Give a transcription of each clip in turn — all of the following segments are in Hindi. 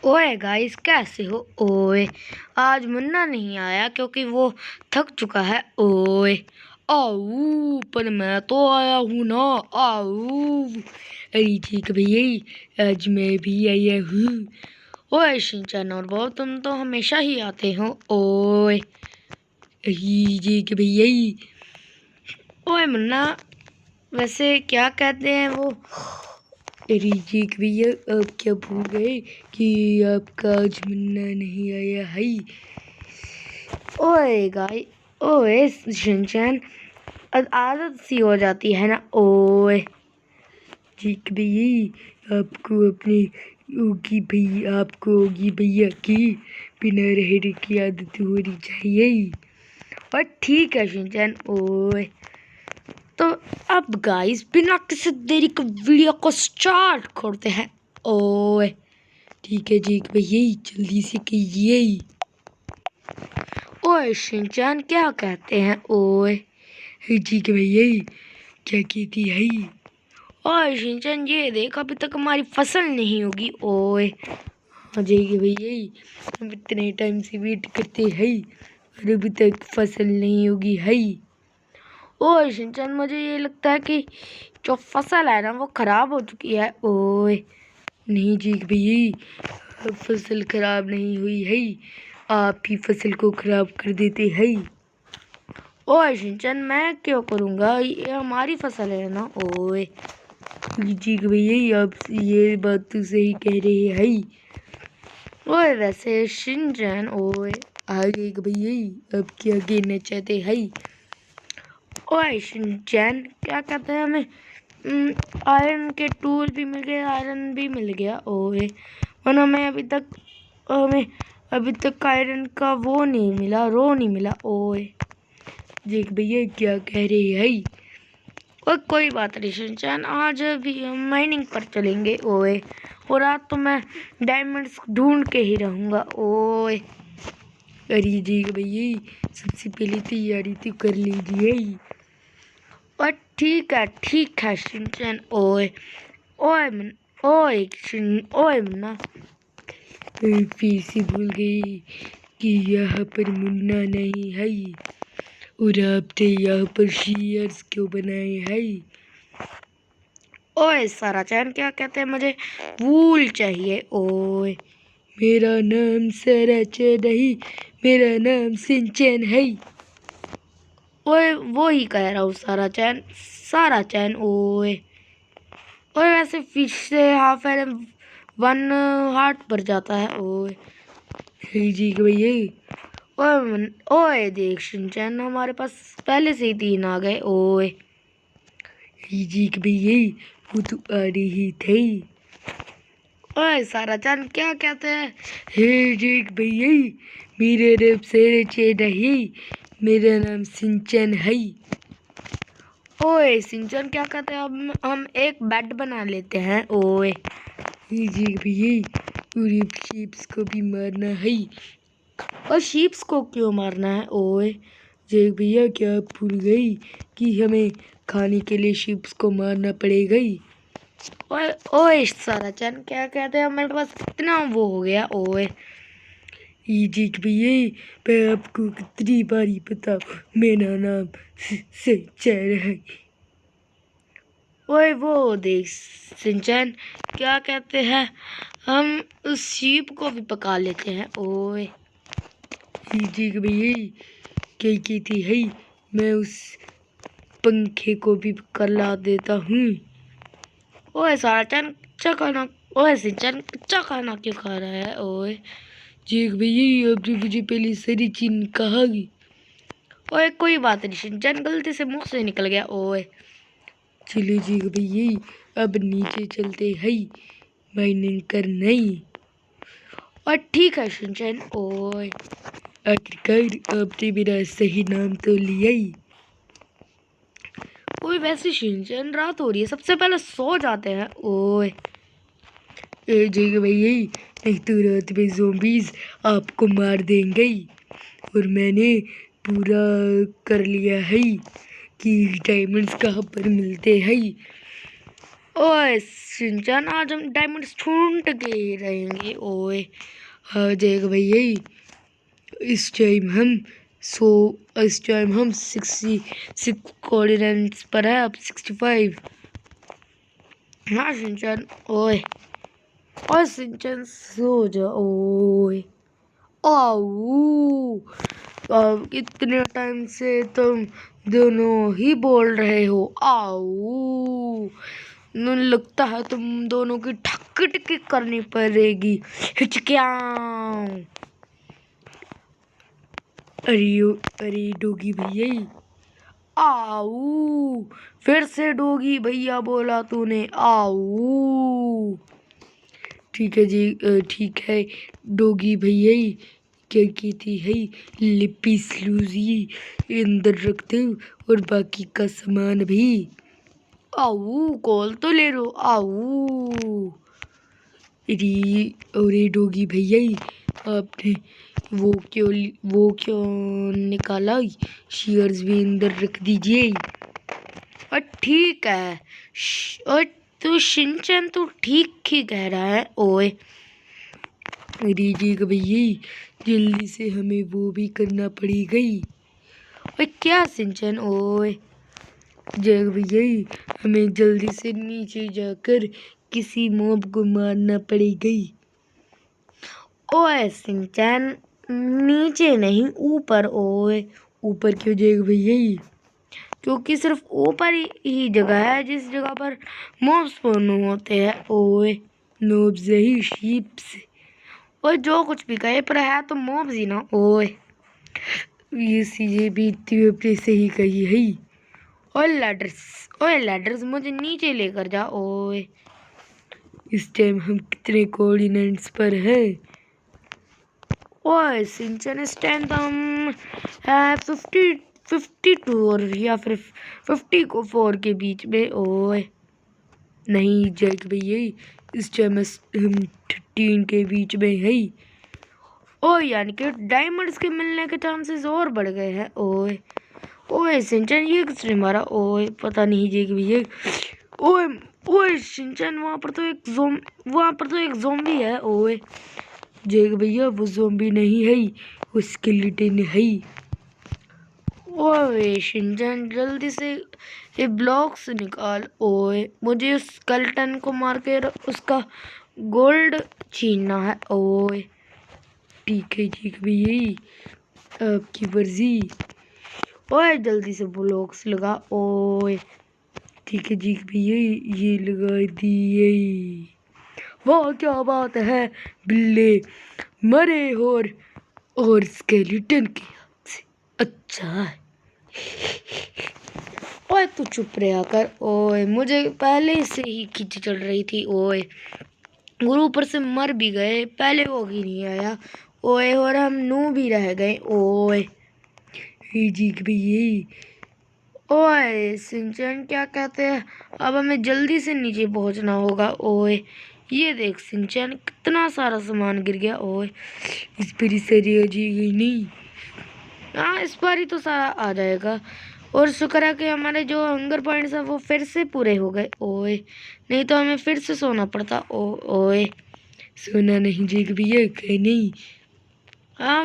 ओए गाइस, कैसे हो? ओए, आज मुन्ना नहीं आया क्योंकि वो थक चुका है। ओए आओ, पर मैं तो आया हूँ ना। आओ, अरे ठीक भैया, आज मैं भी आया हूँ। ओए शिनचैन और वो तुम तो हमेशा ही आते हो। ओए ठीक भैया। ओए मुन्ना, वैसे क्या कहते हैं वो? रिजिक भैया, आप क्या भूल गए कि आपका आज मुन्ना नहीं आया है? ओए गाय, ओए शिनचैन, आदत सी हो जाती है ना। ओए ठीक भैया, आपको ओगी भैया की बिना रहने की आदत होनी चाहिए। और ठीक है शिनचैन। ओए तो अब गाइस, बिना किसी देरी के वीडियो को स्टार्ट करते हैं। ओए ठीक है भैया, जल्दी से कीजिए। ओए शिनचैन, क्या कहते हैं? ओए ठीक है भैया, क्या कहती है? ओए शिनचैन, ये देख, अभी तक हमारी फसल नहीं होगी। ओए हाँ जी भैया, हम इतने टाइम से वेट करते हैं और अभी तक फसल नहीं होगी है। ओए शिनचैन, मुझे ये लगता है कि जो फसल है ना वो खराब हो चुकी है। ओए नहीं जी भैया, फसल खराब नहीं हुई है, आप ही फसल को खराब कर देते हैं। ओए शिनचैन, मैं क्यों करूँगा, ये हमारी फसल है ना। ओए जी भैया, आप ये बात तो सही कह रहे हैं। ओए वैसे शिनचैन, ओए आगे भैया, आप क्या गिरना चाहते हैं? ओए शिनचैन, क्या कहते हैं, हमें आयरन के टूल भी मिल गए, आयरन भी मिल गया। ओए और हमें अभी तक आयरन का वो नहीं मिला, रो नहीं मिला। ओए देख भैया, क्या कह रहे हैं? और कोई बात नहीं शिनचैन, आज भी हम माइनिंग पर चलेंगे। ओए और आज तो मैं डायमंड्स ढूंढ के ही रहूँगा। ओए अरे जी भैया, सबसे पहले तैयारी तो कर लीजिए। और ठीक है शिनचैन। ओए ओए ओए मुन्ना, फिर से भूल गई कि यहाँ पर मुन्ना नहीं है और आपने यहाँ पर शेयर्स क्यों बनाए हैं? ओए सारा चैन, क्या कहते हैं, मुझे वूल चाहिए। ओए मेरा नाम सारा चैन नहीं, मेरा नाम शिनचैन है। ओए वो ही कह रहा हूँ, सारा चैन। ओए ओए वैसे फिश से हाफ एन 1 हार्ट पर जाता है। ओए जी भैया। ओए देख शिनचैन, हमारे पास पहले से ही 3 आ गए। ओए जी भैया, वो तो आ रही थे। ओए सारा चैन, क्या कहते हैं? हे जीक भैया, मेरा नाम सारा चैन नहीं, मेरा नाम शिनचैन है। ओए शिनचैन, क्या कहते हैं, अब हम एक बेड बना लेते हैं। ओए जी भैया, पूरे शीप्स को भी मारना है। और शीप्स को क्यों मारना है? ओए जी भैया, क्या आप भूल गई कि हमें खाने के लिए शीप्स को मारना पड़ेगा? ओए ओए सारा चैन, क्या कहते हैं, मेरे पास कितना वो हो गया। ओए जी भैया, मैं आपको कितनी बारी बताऊं, मेरा नाम शिनचैन है। ओए वो देख शिनचैन, क्या कहते हैं, हम उस शीप को भी पका लेते हैं। ओए जी भैया, क्या कहती है, मैं उस पंखे को भी करला देता हूँ। ओए सारा चैन, कच्चा खाना, ओए शिनचैन कच्चा खाना क्यों खा रहा है? ओए जी भैया, आपने मुझे पहले सारी चीज कहा। ओए कोई बात नहीं शिनचैन, गलती से मुंह से निकल गया। ओए चलो जी भैया, अब नीचे चलते हैं माइनिंग करने। और ठीक है शिनचैन। ओए आखिरकार आपने मेरा सही नाम तो लिया ही। ओए वैसे शिनचैन, रात हो रही है, सबसे पहले सो जाते हैं। ओए जी भैया, नहीं तो रात में ज़ोंबीज़ आपको मार देंगे। और मैंने पूरा कर लिया है कि डायमंड्स कहाँ पर मिलते हैं। ओए सिंचन, आज हम डायमंड्स ढूंढ के ही रहेंगे। ओए हाँ देख भैया, इस टाइम हम 66 कोऑर्डिनेट्स पर है, अब 65। हाँ सिंचन, ओए ओए सिंचन सो जा। ओए आओ, अब इतने टाइम से तुम दोनों ही बोल रहे हो आओ। लगता है तुम दोनों की ठक्की करनी पड़ेगी। हिचक्याओ। अरे डोगी भैया, आओ, फिर से डोगी भैया बोला तूने, आओ। ठीक है जी, ठीक है डोगी भैया, क्या कहती है, लिपी स्लूजी अंदर रखते हो और बाकी का सामान भी। आओ कॉल तो ले लो, आओ। अरे डोगी भैया, आपने वो क्यों निकाला, शेयर्स भी अंदर रख दीजिए। और ठीक है, और तू शिनचैन तू ठीक ही कह रहा है। ओए अरे जी भैया, जल्दी से हमें वो भी करना पड़ेगा। ओए क्या सिंचन, ओए जग भैया, हमें जल्दी से नीचे जाकर किसी मॉब को मारना पड़ेगा। ओए सिंचन, नीचे नहीं ऊपर। ओए ऊपर क्यों जग भैया, क्योंकि सिर्फ ऊपर ही जगह है जिस जगह पर मॉब्स स्पॉन होते हैं। ओए मॉब्स ही शीप्स, ओए जो कुछ भी कहे पर है तो मॉब्स ही ना। ओए ये चीजें भी इतनी से ही कही है। ओए लैडर्स मुझे नीचे लेकर जा। ओए इस टाइम हम कितने कोऑर्डिनेट्स पर है। ओए सिंचन, इस टाइम तो हम 52 और या फिर 50 को 4 के बीच में। ओए नहीं जैक भैया, इस टाइम हम 13 के बीच में है। ओए यानी कि डायमंड्स के मिलने के चांसेस और बढ़ गए हैं। ओए ओए सिंचन, ये किसने मारा। ओए पता नहीं जैक भैया। ओए ओए सिंचन, वहाँ पर तो एक ज़ॉम्बी है। ओए जैक भैया, वो ज़ॉम्बी नहीं है, वो स्केलेटन है। ओए शिनचैन, जल्दी से ये ब्लॉक्स निकाल। ओए मुझे उस स्केलेटन को मार के उसका गोल्ड छीनना है। ओए ठीक है भैया, आपकी मर्जी। ओए जल्दी से ब्लॉक्स लगा। ओए ठीक है जी भैया, ये लगा दिए। वाह क्या बात है, बिल्ले मरे और स्केलेटन के हाथ से। अच्छा है। ओए तू चुप रहा कर। ओए मुझे पहले से ही खिंच चढ़ रही थी। ओए गुरु ऊपर से मर भी गए, पहले वो ही नहीं आया। ओए और हम नू भी रह गए। ओए जीक भी यही। ओए सिंचन, क्या कहते हैं, अब हमें जल्दी से नीचे पहुंचना होगा। ओए ये देख सिंचन, कितना सारा सामान गिर गया। ओए इस पर सारी आ जाएगी नहीं। हाँ इस बार ही तो सारा आ जाएगा। और शुक्र है कि हमारे जो हंगर पॉइंट्स है वो फिर से पूरे हो गए। ओए नहीं तो हमें फिर से सोना पड़ता। ओए सोना नहीं जीग भैया, कहीं नहीं। हाँ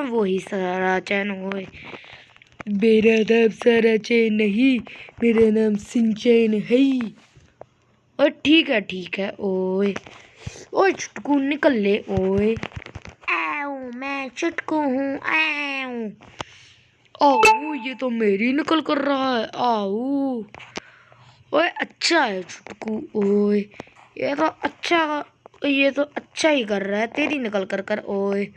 वो ही सारा चैन। ओए मेरा नाम सारा चैन नहीं, मेरा नाम सिंचैन है। और ठीक है। ओए ओए चुटकू निकल ले। ओए आओ, मैं चुटकू हूँ। आओ आओ, ये तो मेरी नकल कर रहा है। आओ ओए अच्छा है चुटकू। ओए ये तो अच्छा ही कर रहा है, तेरी नकल कर। ओए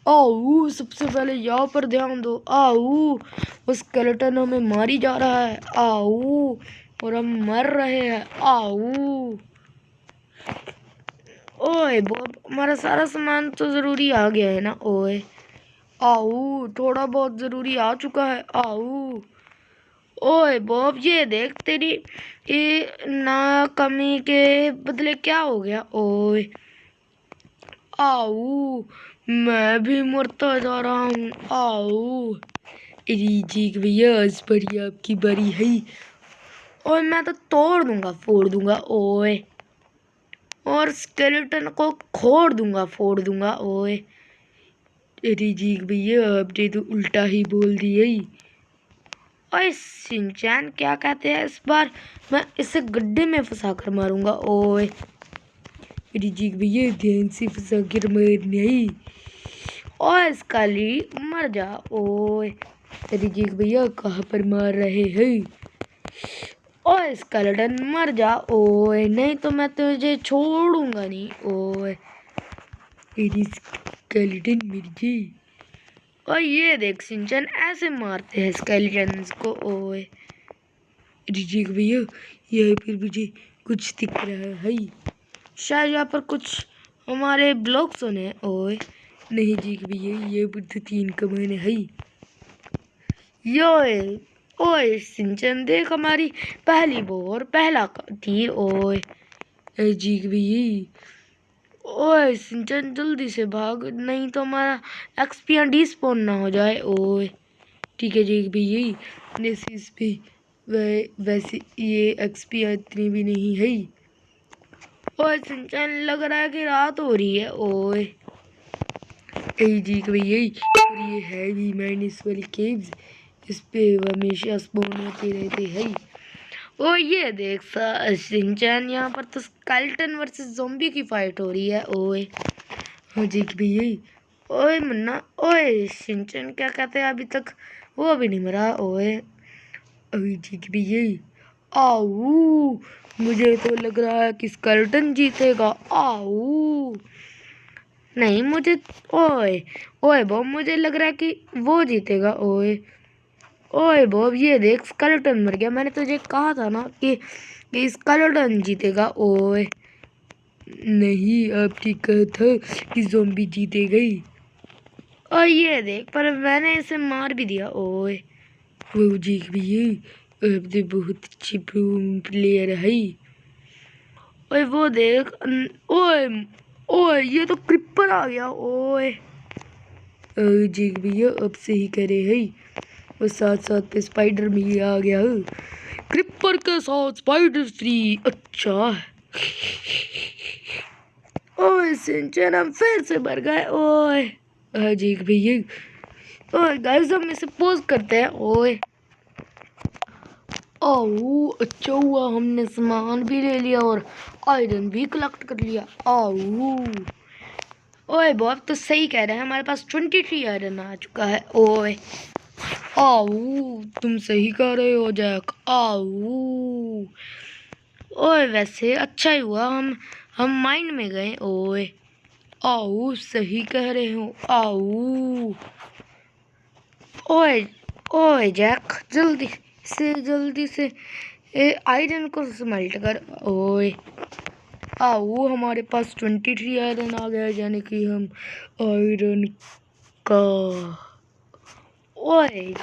आओ, सबसे पहले यहाँ पर ध्यान दो। आओ, उस स्केलेटन हमें मारी जा रहा है। आओ और हम मर रहे हैं। आओ ओए बॉब, हमारा सारा सामान तो जरूरी आ गया है ना। ओए आओ, थोड़ा बहुत जरूरी आ चुका है। आओ ओए बॉब, ये देख तेरी ये नाकामी के बदले क्या हो गया। ओए आओ, मैं भी मरता जा रहा हूँ। आओ जी भैया, इस बारी आपकी बारी है। और मैं तो तोड़ दूंगा, फोड़ दूंगा ओए। और स्केलेटन को खोड़ दूंगा, फोड़ दूंगा ओए। अरे जी भैया, आपने तो उल्टा ही बोल दिया ही। ओए शिनचैन, क्या कहते हैं इस बार मैं इसे गड्ढे में फंसा कर मारूंगा ओए। अरे जी भैया, ध्यान से फंसा कर मारना ही। ओए स्काली, मर जा ओए। अरे जी भैया, कहाँ पर मार रहे हैं? ओए स्केलेटन, मर जा ओए, नहीं तो मैं तुझे छोड़ूंगा नहीं ओए। अरे स्केलेटन मर गई। और ये देख सिंचन, ऐसे मारते हैं स्केलेटन्स को ओए। जी भैया, यहाँ पर मुझे कुछ दिख रहा है, शायद यहाँ पर कुछ हमारे ब्लॉक्स होने हैं ओए। नहीं जी भैया, ये पर तो 3 कमाने है। योए ओए सिंचन, देख हमारी पहली बोर, पहला तीर ओए। जी भैया, ओए सिंचन जल्दी से भाग, नहीं तो हमारा एक्सपी डिस्पॉन ना हो जाए ओए। ठीक है जी भैया, जैसे इस पे वैसे ये एक्सपी इतनी भी नहीं है। ओए सिंचन, लग रहा है कि रात हो रही है ओए। जी भैया, और ये है भी माइनस वाली केव्स, इस पे हमेशा स्पॉन होते रहते हैं। ओ ये देख सिंचन, यहाँ पर तो स्केलेटन वर्सेस ज़ॉम्बी की फाइट हो रही है ओए। हाँ जी भैया। ओए मुन्ना, ओए सिंचन, क्या कहते हैं, अभी तक वो भी नहीं मरा ओए। अभी जी भैया, आओ, मुझे तो लग रहा है कि स्केलेटन जीतेगा। आओ नहीं, मुझे ओए ओए बॉब, मुझे लग रहा है कि वो जीतेगा ओए। ओए बॉब, ये देख स्केलेटन मर गया, मैंने तुझे कहा था ना कि स्केलेटन जीतेगा ओए। नहीं, आपने कहा था कि ज़ॉम्बी जीतेगी। और ये देख, पर मैंने इसे मार भी दिया ओए। वो जी भैया, आपने बहुत अच्छी प्लेयर है। ओए वो देख, ओए ओए, ये तो क्रिपर आ गया ओए। जी भैया, अब सही करे है। और साथ साथ पे स्पाइडर भी आ गया है। क्रिपर के साथ स्पाइडर फ्री, अच्छा। ओए सिंचन, हम फिर से मर गए ओए। जी भैया, ओए गाइस, हम इसे पोज करते हैं ओए। आओ, अच्छा हुआ हमने सामान भी ले लिया और आयरन भी कलेक्ट कर लिया। आओ ओए बॉब, तो सही कह रहे हैं, हमारे पास 23 आयरन आ चुका है ओए। आओ, तुम सही कह रहे हो जैक। आओ ओए, वैसे अच्छा ही हुआ हम माइंड में गए ओए। आओ, सही कह रहे हो। आओ ओए ओए जैक, जल्दी से आयरन को स्मेल्ट कर ओए। आओ, हमारे पास 23 आयरन आ गया, यानी कि हम आयरन का ओए